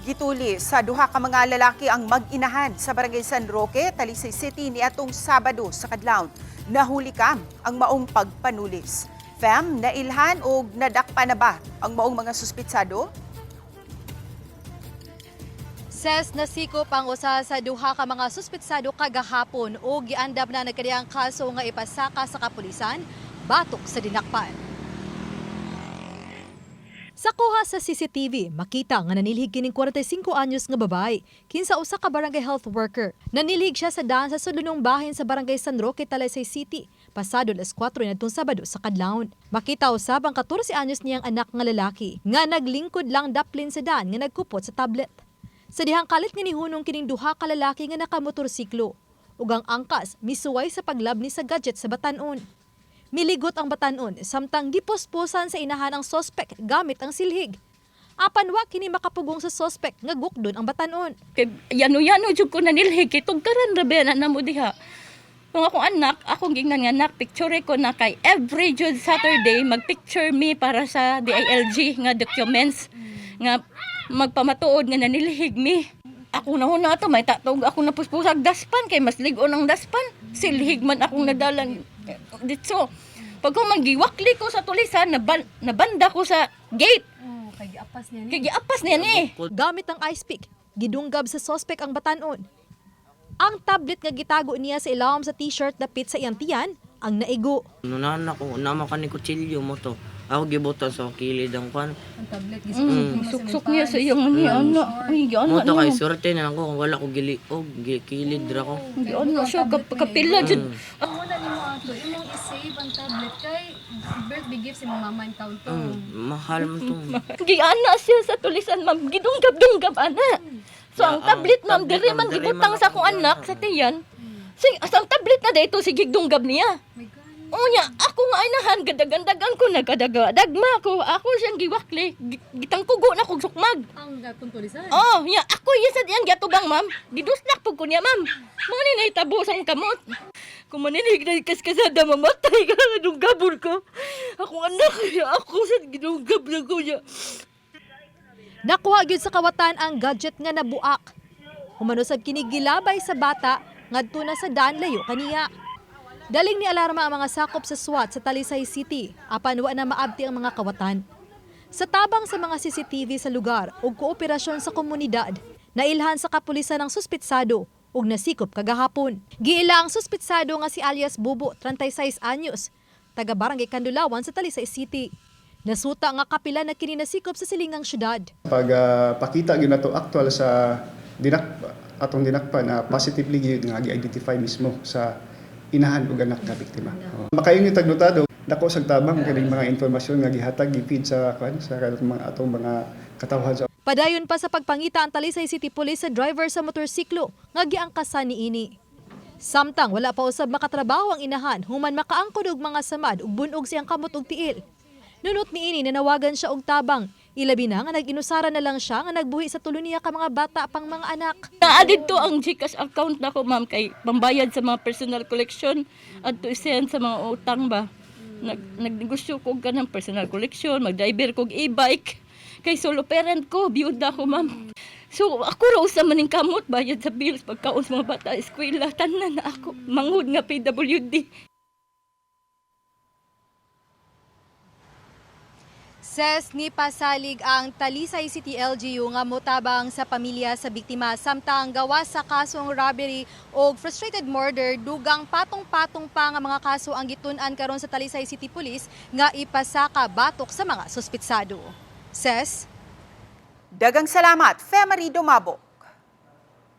Gituli sa duha ka mga lalaki ang mag-inahan sa Barangay San Roque, Talisay City niadtong Sabado sa kadlawon. Nahuli kam ang maong pagpanulis. Fam, nailhan o nadakpa na ba ang maong mga suspitsado? Ses nasikop ang usa sa duha ka mga suspitsado kagahapon o giandam na nagkadiyang kaso nga ipasaka sa kapulisan batok sa dinakpan. Sa kuha sa CCTV, makita nga nanilhig kining 45 anyos nga babae, kinsa usa ka barangay health worker. Nanilhig siya sa daan sa sulunong bahin sa Barangay San Roque, Talisay City, pasado alas 4 nitong Sabado sa kadlawon. Makita usab ang 14 anyos niyang anak nga lalaki nga naglingkod lang daplin sa daan nga nagkupot sa tablet. Sa dihang kalit nga nihunong kining duha ka lalaki nga nakamotorsiklo, ug ang angkas misuway sa paglabni sa gadget sa batan-on. Miligot ang batan-on samtang giposposan sa inahan ang sospek gamit ang silhig. Apan wa kini makapugong sa sospek nga gukdon ang batan-on. Kay yano-yano jud ko nanilhig kay tugkaran ra ba na mo diha. Kung akong anak, akong gingnan nga anak, picture ko na kay every jud Saturday magpicture me para sa DILG nga documents nga magpamatuod nga nanilhig me. Ako na huna to may tatog ako na puspusag daspan kay mas ligon ang daspan. Silhig man akong nadalan dito. Pag ko magiwakli ko sa tulisan, nabanda ko sa gate. Kay giapas niya Kay giapas niya ni. Gamit ang ice pick, gidunggab sa sospek ang batan-on. Ang tablet nga gitago niya sa ilawom sa t-shirt dapit sa iyang tiyan, ang naigo. Nunan ako, nama ka ni kutsilyo mo to. Ako gibutan sa kilid ang kwan. Ang tablet Suksok niya sa iyong ni anak. Ay, Mo giana to kay niya. surte na ako kung wala ko kilid ra ko. Giana siya kapila jud. Ang una ni mo ato, imong i-save ang tablet kay birthday gift si mama in town to. Mahal mo to. Giana siya sa tulisan, ma'am. Gidunggab-dunggab ana. So ang tablet, ma'am, tablet, diri ma'am, man diri gibutang man sa ako akong anak sa tiyan. Ang tablet na dito sige dunggab niya. My God. Unya, ako nga inahan, gadagandagan ko, nagkadagadagma ko. Ako siyang giwakli, gitangkugo na kog sukmag. Ang gatong tulisan. Oh, ya, ako yasad yan gatubang, ma'am. Gidusnak po ko niya, ma'am. Mga ninay tabos ang kamot. Kung maninig na kaskasada, mamatay ka na dunggabon ko. Ako anak niya, ako sa ginunggab na ko niya. Nakuha gyud sa kawatan ang gadget nga nabuak. Humano sad kini gilabay sa bata ngadto na sa daan layo kaniya. Daling ni alarma ang mga sakop sa SWAT sa Talisay City, apan wa na maabti ang mga kawatan. Sa tabang sa mga CCTV sa lugar ug kooperasyon sa komunidad, nailhan sa kapulisan ang suspitsado ug nasikop kagahapon. Giila ang suspitsado nga si alias Bubo, 36 anyos, taga Barangay Kandulawan sa Talisay City. Nasuta nga kapila na kini nasikop sa silingang syudad. Pag pakita gyud nato actual sa atong dinakpan na positively gyud nga gi-identify mismo sa inahan ug anak nga biktima. Makaingon tagnotado dako sa tabang kining mga impormasyon nga gihatag gipid sa mga atong mga katawhan sa Padayon pa sa pagpangita ang Talisay City Police sa driver sa motorsiklo nga giangkasan niini. Samtang wala pa usab makatrabaho ang inahan human makaangkod og mga samad ug bunog siyang kamot ug tiil. Nunot niini nanawagan siya og tabang. Ilabi na nga nag-inusara na lang siya nga nagbuhi sa tulo niya ka mga bata pang mga anak. Naadid to ang GCash account na ko, ma'am, kay pambayad sa mga personal collection at to send sa mga utang ba. Nagnegosyo ko ka ng personal collection, mag-driver ko e-bike. Kay solo parent ko, biyuda ko, ma'am. So ako raw sa maning kamot, bayad sa bills, pagkaon sa mga bata, eskwela, tanan na ako. Mangud nga PWD. Ses ni pasalig ang Talisay City LGU nga motabang sa pamilya sa biktima samtang gawa sa kasong robbery o frustrated murder dugang patong-patong pa nga mga kaso ang gitun-an karon sa Talisay City Police nga ipasaka batok sa mga suspitsado. Ses, Dagang salamat, Femari Domabo.